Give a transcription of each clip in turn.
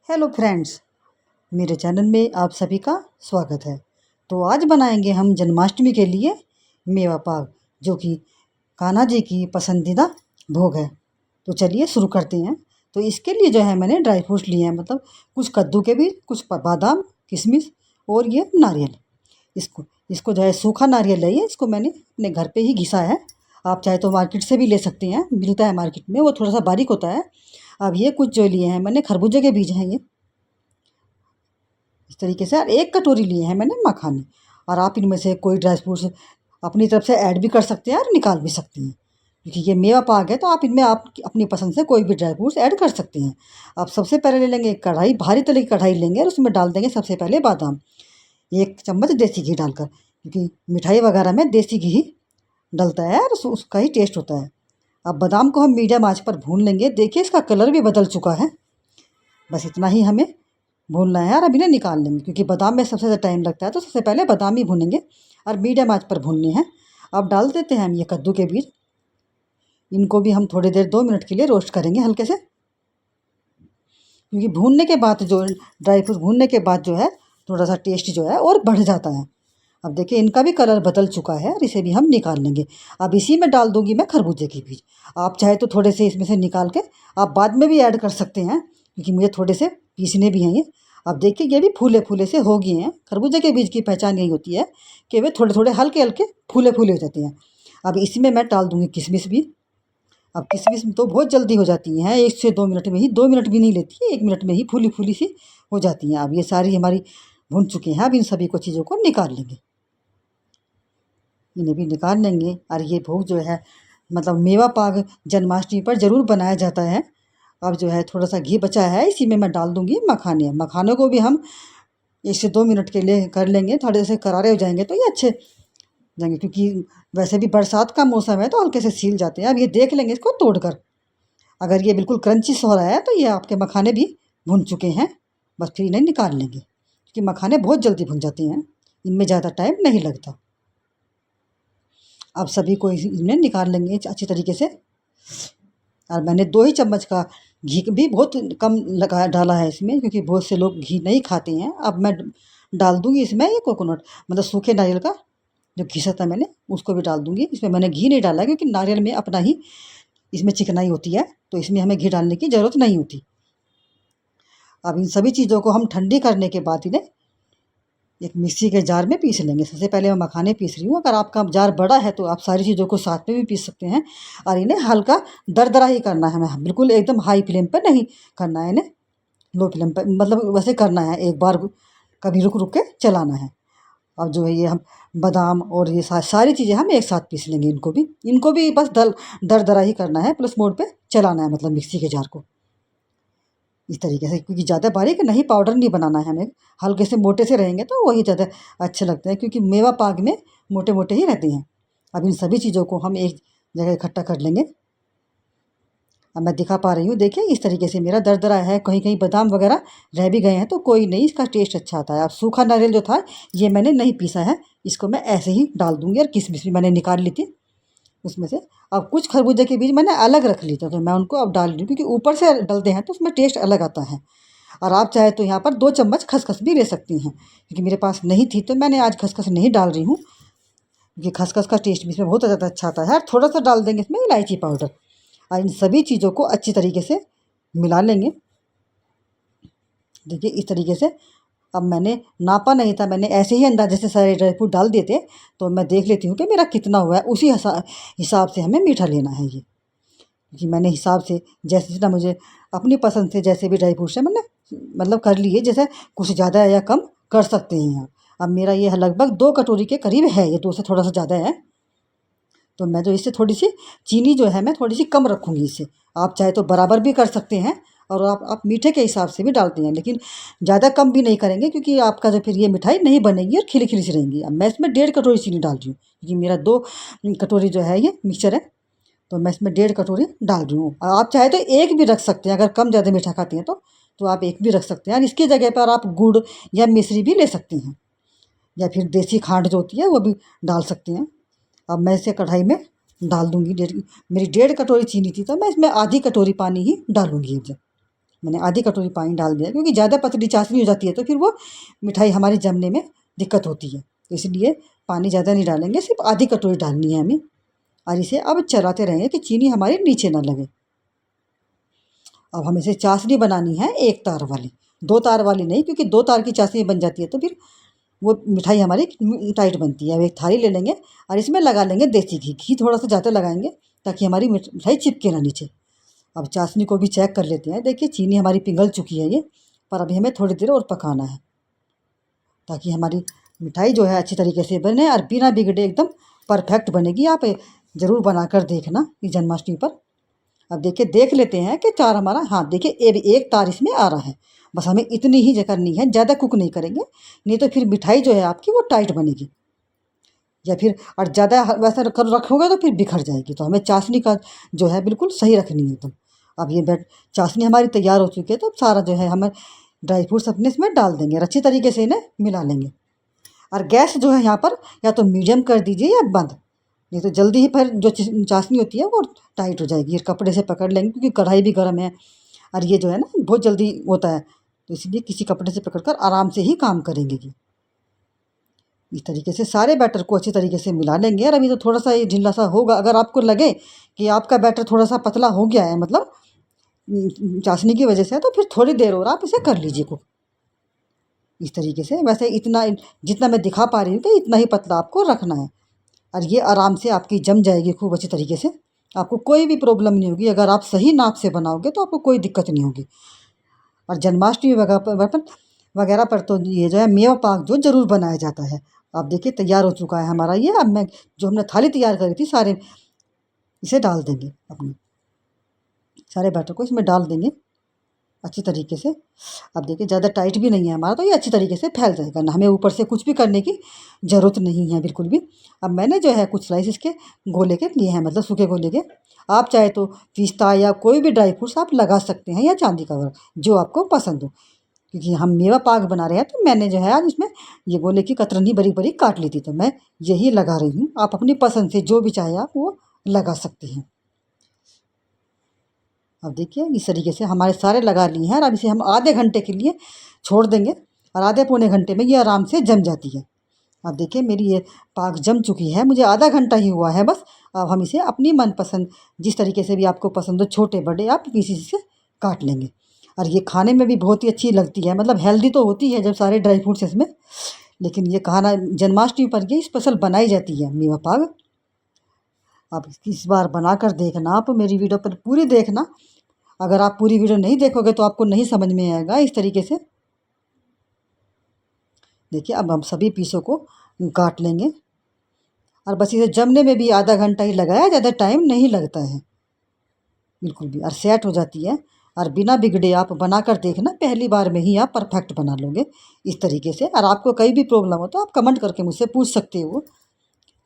Hello friends, मेरे channel में आप सभी का स्वागत है। तो आज बनाएंगे हम जन्माष्टमी के लिए मेवा पाक, जो कि कान्हा जी की पसंदीदा भोग है। तो चलिए शुरू करते हैं। तो इसके लिए जो है मैंने ड्राई फ्रूट्स लिए हैं, मतलब कुछ कद्दू के बीज, कुछ बादाम, किशमिश और ये नारियल। इसको इसको जो है सूखा नारियल है, इसको मैंने अपने घर पे ही घिसा है। आप चाहे तो मार्केट से भी ले सकते हैं, मिलता है मार्केट में, वो थोड़ा सा बारीक होता है। अब ये कुछ जो लिए हैं मैंने खरबूजे के बीज हैं, ये इस तरीके से। और एक कटोरी लिए हैं मैंने मखाने। और आप इनमें से कोई ड्राई फ्रूट्स अपनी तरफ से ऐड भी कर सकते हैं और निकाल भी सकते हैं, क्योंकि ये मेवा पाक है। तो आप इनमें आप अपनी पसंद से कोई भी ड्राई फ्रूट्स ऐड कर सकते हैं। आप सबसे पहले ले लेंगे एक कढ़ाई, भारी तले की कढ़ाई लेंगे और उसमें डाल देंगे सबसे पहले बादाम, 1 चम्मच देसी घी डालकर, क्योंकि मिठाई वगैरह में देसी घी ही डलता है और उसका ही टेस्ट होता है। अब बादाम को हम मीडियम आंच पर भून लेंगे। देखिए इसका कलर भी बदल चुका है। बस इतना ही हमें भूनना है और अब इन्हें निकाल लेंगे, क्योंकि बादाम में सबसे ज़्यादा टाइम लगता है। तो सबसे पहले बादाम ही भूनेंगे और मीडियम आंच पर भूनने हैं। अब डाल देते हैं हम ये कद्दू के बीज। इनको भी हम थोड़ी देर 2 मिनट के लिए रोस्ट करेंगे हल्के से, क्योंकि भूनने के बाद जो ड्राई फ्रूट भूनने के बाद जो है थोड़ा सा टेस्ट जो है और बढ़ जाता है। अब देखिए इनका भी कलर बदल चुका है और इसे भी हम निकाल लेंगे। अब इसी में डाल दूंगी मैं खरबूजे के बीज। आप चाहे तो थोड़े से इसमें से निकाल के आप बाद में भी ऐड कर सकते हैं, क्योंकि मुझे थोड़े से पीसने भी हैं ये। अब देखिए ये भी फूले फूले से हो गए हैं। खरबूजे के बीज की पहचान यही होती है कि वे थोड़े थोड़े हल्के हल्के फूले फूले हो जाते हैं। अब इसमें मैं डाल दूंगी किशमिश भी। अब किशमिश तो बहुत जल्दी हो जाती हैं, 1 से 2 मिनट में ही, 2 मिनट भी नहीं लेती है, 1 मिनट में ही फूली फूली सी हो जाती हैं। अब ये सारी हमारी भुन चुकी हैं। अब इन सभी को चीज़ों को निकाल लेंगे, इन्हें भी निकाल लेंगे। और ये भोग जो है, मतलब मेवा पाक जन्माष्टमी पर ज़रूर बनाया जाता है। अब जो है थोड़ा सा घी बचा है, इसी में मैं डाल दूंगी मखाने। मखानों को भी हम 1 से 2 मिनट के लिए कर लेंगे। थोड़े से करारे हो जाएंगे तो ये अच्छे जाएंगे, क्योंकि वैसे भी बरसात का मौसम है तो हल्के से सील जाते हैं। अब ये देख लेंगे इसको तोड़कर, अगर ये बिल्कुल क्रंची हो रहा है तो ये आपके मखाने भी भुन चुके हैं। बस फिर इन्हें निकाल लेंगे, क्योंकि मखाने बहुत जल्दी भुन जाते हैं, इनमें ज़्यादा टाइम नहीं लगता। अब सभी को इन्हें निकाल लेंगे अच्छी तरीके से। और मैंने 2 ही चम्मच का घी भी बहुत कम लगा डाला है इसमें, क्योंकि बहुत से लोग घी नहीं खाते हैं। अब मैं डाल दूँगी इसमें ये कोकोनट, मतलब सूखे नारियल का जो घिसा था मैंने, उसको भी डाल दूँगी। इसमें मैंने घी नहीं डाला, क्योंकि नारियल में अपना ही इसमें चिकनाई होती है, तो इसमें हमें घी डालने की ज़रूरत नहीं होती। अब इन सभी चीज़ों को हम ठंडी करने के बाद इन्हें एक मिक्सी के जार में पीस लेंगे। सबसे पहले मैं मखाने पीस रही हूँ। अगर आपका जार बड़ा है तो आप सारी चीज़ों को साथ में भी पीस सकते हैं। और इन्हें हल्का दरदरा ही करना है, हमें बिल्कुल एकदम हाई फ्लेम पर नहीं करना है इन्हें, लो फ्लेम पर, मतलब वैसे करना है, एक बार कभी रुक रुक के चलाना है। अब जो है ये हम बादाम और ये सारी चीज़ें हम एक साथ पीस लेंगे। इनको भी बस दरदरा ही करना है, प्लस मोड पे चलाना है, मतलब मिक्सी के जार को इस तरीके से, क्योंकि ज़्यादा बारीक नहीं, पाउडर नहीं बनाना है हमें। हल्के से मोटे से रहेंगे तो वही ज़्यादा अच्छे लगते हैं, क्योंकि मेवा पाक में मोटे मोटे ही रहते हैं। अब इन सभी चीज़ों को हम एक जगह इकट्ठा कर लेंगे। अब मैं दिखा पा रही हूँ, देखिए इस तरीके से मेरा दरदरा है। कहीं कहीं बादाम वगैरह रह भी गए हैं तो कोई नहीं, इसका टेस्ट अच्छा आता है। अब सूखा नारियल जो था ये मैंने नहीं पीसा है, इसको मैं ऐसे ही डाल दूँगी। और किशमिश भी मैंने निकाल ली थी उसमें से। अब कुछ खरबूजे के बीज मैंने अलग रख ली थी, तो मैं उनको अब डाल रही हूँ, क्योंकि ऊपर से डलते हैं तो उसमें टेस्ट अलग आता है। और आप चाहे तो यहाँ पर 2 चम्मच खसखस भी ले सकती हैं, क्योंकि मेरे पास नहीं थी तो मैंने आज खसखस नहीं डाल रही हूँ, क्योंकि खसखस का टेस्ट भी इसमें बहुत ज़्यादा अच्छा आता है। और थोड़ा सा डाल देंगे इसमें इलायची पाउडर। और इन सभी चीज़ों को अच्छी तरीके से मिला लेंगे। देखिए इस तरीके से। अब मैंने नापा नहीं था, मैंने ऐसे ही अंदाजे से सारे ड्राई फ्रूट डाल दिए थे। तो मैं देख लेती हूँ कि मेरा कितना हुआ है, उसी हिसाब से हमें मीठा लेना है ये, क्योंकि मैंने हिसाब से जैसे जितना मुझे अपनी पसंद से जैसे भी ड्राई फ्रूट्स है मैंने मतलब कर लिए। जैसे कुछ ज़्यादा या कम कर सकते हैं आप। अब मेरा ये लगभग 2 कटोरी के करीब है, ये 2 से थोड़ा सा ज़्यादा है। तो मैं तो इससे थोड़ी सी चीनी जो है मैं थोड़ी सी कम रखूँगी इससे। आप चाहे तो बराबर भी कर सकते हैं, और आप मीठे के हिसाब से भी डालते हैं, लेकिन ज़्यादा कम भी नहीं करेंगे, क्योंकि आपका जो फिर ये मिठाई नहीं बनेगी और खिली खिली सी रहेंगी। अब मैं इसमें 1.5 कटोरी चीनी डाल रही हूँ, क्योंकि मेरा 2 कटोरी जो है ये मिक्सचर है। तो मैं इसमें 1.5 कटोरी डाल रही हूँ। और आप चाहे तो एक भी रख सकते हैं, अगर कम ज़्यादा मीठा खाती हैं तो आप एक भी रख सकते हैं। और इसकी जगह पर आप गुड़ या मिश्री भी ले सकती हैं, या फिर देसी खांड जो होती है वो भी डाल सकते हैं। अब मैं इसे कढ़ाई में डाल दूँगी। मेरी 1.5 कटोरी चीनी थी तो मैं इसमें आधी कटोरी पानी ही डालूँगी। मैंने आधी कटोरी पानी डाल दिया, क्योंकि ज़्यादा पतली चाशनी हो जाती है तो फिर वो मिठाई हमारी जमने में दिक्कत होती है। तो इसलिए पानी ज़्यादा नहीं डालेंगे, सिर्फ आधी कटोरी डालनी है हमें। और इसे अब चलाते रहेंगे कि चीनी हमारी नीचे ना लगे। अब हमें इसे चाशनी बनानी है एक तार वाली, दो तार वाली नहीं, क्योंकि दो तार की चाशनी बन जाती है तो फिर वो मिठाई हमारी टाइट बनती है। अब एक थाली ले लेंगे और इसमें लगा लेंगे देसी घी। घी थोड़ा सा ज़्यादा लगाएंगे ताकि हमारी मिठाई चिपके ना नीचे। अब चाशनी को भी चेक कर लेते हैं। देखिए चीनी हमारी पिघल चुकी है ये, पर अभी हमें थोड़ी देर और पकाना है ताकि हमारी मिठाई जो है अच्छी तरीके से बने और बिना बिगड़े एकदम परफेक्ट बनेगी। आप ज़रूर बनाकर देखना इस जन्माष्टमी पर। अब देखिए देख लेते हैं कि तार हमारा, हाँ देखिए एक तार इसमें आ रहा है। बस हमें इतनी ही करनी है, ज़्यादा कुक नहीं करेंगे, नहीं तो फिर मिठाई जो है आपकी वो टाइट बनेगी। या फिर और ज़्यादा वैसा कर रखोगे तो फिर बिखर जाएगी। तो हमें चाशनी का जो है बिल्कुल सही रखनी है एकदम। अब ये चाशनी हमारी तैयार हो चुकी है, तो अब सारा जो है हमें ड्राई फ्रूट्स अपने इसमें डाल देंगे और अच्छी तरीके से इन्हें मिला लेंगे। और गैस जो है यहाँ पर या तो मीडियम कर दीजिए या बंद, नहीं तो जल्दी ही फिर जो चाशनी होती है वो टाइट हो जाएगी। कपड़े से पकड़ लेंगे क्योंकि कढ़ाई भी गर्म है और ये जो है ना बहुत जल्दी होता है, तो इसलिए किसी कपड़े से पकड़कर आराम से ही काम करेंगे। कि इस तरीके से सारे बैटर को अच्छी तरीके से मिला लेंगे। और अभी तो थोड़ा सा ये ढीला सा होगा, अगर आपको लगे कि आपका बैटर थोड़ा सा पतला हो गया है, मतलब चाशनी की वजह से, तो फिर थोड़ी देर और आप इसे कर लीजिए कुक इस तरीके से। वैसे इतना जितना मैं दिखा पा रही हूँ कि इतना ही पतला आपको रखना है और ये आराम से आपकी जम जाएगी खूब अच्छी तरीके से। आपको कोई भी प्रॉब्लम नहीं होगी, अगर आप सही नाप से बनाओगे तो आपको कोई दिक्कत नहीं होगी। और जन्माष्टमी वगैरह पर तो ये जो है मेवा पाक जो ज़रूर बनाया जाता है। आप देखिए तैयार हो चुका है हमारा ये। अब मैं जो हमने थाली तैयार करी थी सारे इसे डाल देंगे, अपने सारे बैटर को इसमें डाल देंगे अच्छी तरीके से। अब देखिए ज़्यादा टाइट भी नहीं है हमारा, तो ये अच्छी तरीके से फैल जाएगा ना, हमें ऊपर से कुछ भी करने की ज़रूरत नहीं है बिल्कुल भी। अब मैंने जो है कुछ स्लाइस इसके गोले के लिए हैं, मतलब सूखे गोले के। आप चाहे तो पिस्ता या कोई भी ड्राई फ्रूट्स आप लगा सकते हैं, या चांदी का वर्क जो आपको पसंद हो। क्योंकि हम मेवा पाक बना रहे हैं तो मैंने जो है आज इसमें ये गोले की कतरनी बड़ी बड़ी काट ली थी, तो मैं यही लगा रही हूँ। आप अपनी पसंद से जो भी चाहे आप वो लगा सकते हैं। अब देखिए इस तरीके से हमारे सारे लगा लिए हैं और अब इसे हम आधे घंटे के लिए छोड़ देंगे और आधे पौने घंटे में ये आराम से जम जाती है। अब देखिए मेरी ये पाक जम चुकी है, मुझे आधा घंटा ही हुआ है बस। अब हम इसे अपनी मनपसंद जिस तरीके से भी आपको पसंद हो, छोटे बड़े आप पीसेस से काट लेंगे। और ये खाने में भी बहुत ही अच्छी लगती है, मतलब हेल्दी तो होती है जब सारे ड्राई फ्रूट्स इसमें, लेकिन ये खाना जन्माष्टमी पर ये स्पेशल बनाई जाती है मेवा पाक। आप इस बार बनाकर देखना, आप मेरी वीडियो पर पूरी देखना। अगर आप पूरी वीडियो नहीं देखोगे तो आपको नहीं समझ में आएगा इस तरीके से। देखिए अब हम सभी पीसों को काट लेंगे और बस इसे जमने में भी आधा घंटा ही लगाया, ज़्यादा टाइम नहीं लगता है बिल्कुल भी, और सेट हो जाती है। और बिना बिगड़े आप बनाकर देखना, पहली बार में ही आप परफेक्ट बना लोगे इस तरीके से। और आपको कहीं भी प्रॉब्लम हो तो आप कमेंट करके मुझसे पूछ सकते हो,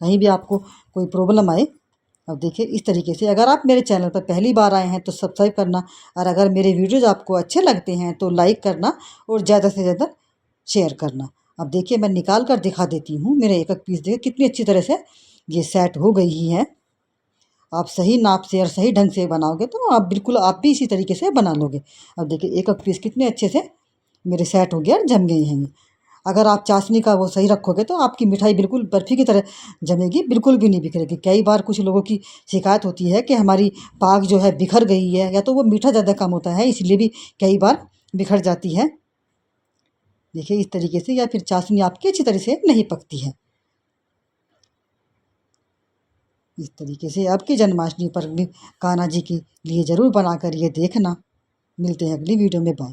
कहीं भी आपको कोई प्रॉब्लम आए। अब देखिए इस तरीके से अगर आप मेरे चैनल पर पहली बार आए हैं तो सब्सक्राइब करना, और अगर मेरे वीडियोज़ आपको अच्छे लगते हैं तो लाइक करना और ज़्यादा से ज़्यादा शेयर करना। अब देखिए मैं निकाल कर दिखा देती हूँ, मेरे एक एक पीस देखिए कितनी अच्छी तरह से ये सेट हो गई ही है। आप सही नाप से और सही ढंग से बनाओगे तो आप बिल्कुल आप भी इसी तरीके से बना लोगे। अब देखिए एक एक पीस कितने अच्छे से मेरे सेट हो गया, जम गए हैं ये। अगर आप चाशनी का वो सही रखोगे तो आपकी मिठाई बिल्कुल बर्फ़ी की तरह जमेगी, बिल्कुल भी नहीं बिखरेगी। कई बार कुछ लोगों की शिकायत होती है कि हमारी पाक जो है बिखर गई है, या तो वो मीठा ज़्यादा कम होता है इसलिए भी कई बार बिखर जाती है। देखिए इस तरीके से, या फिर चाशनी आपकी अच्छी तरह से नहीं पकती है। इस तरीके से आपकी जन्माष्टमी पर भी कान्हा जी के लिए ज़रूर बनाकर ये देखना। मिलते हैं अगली वीडियो में, बाय।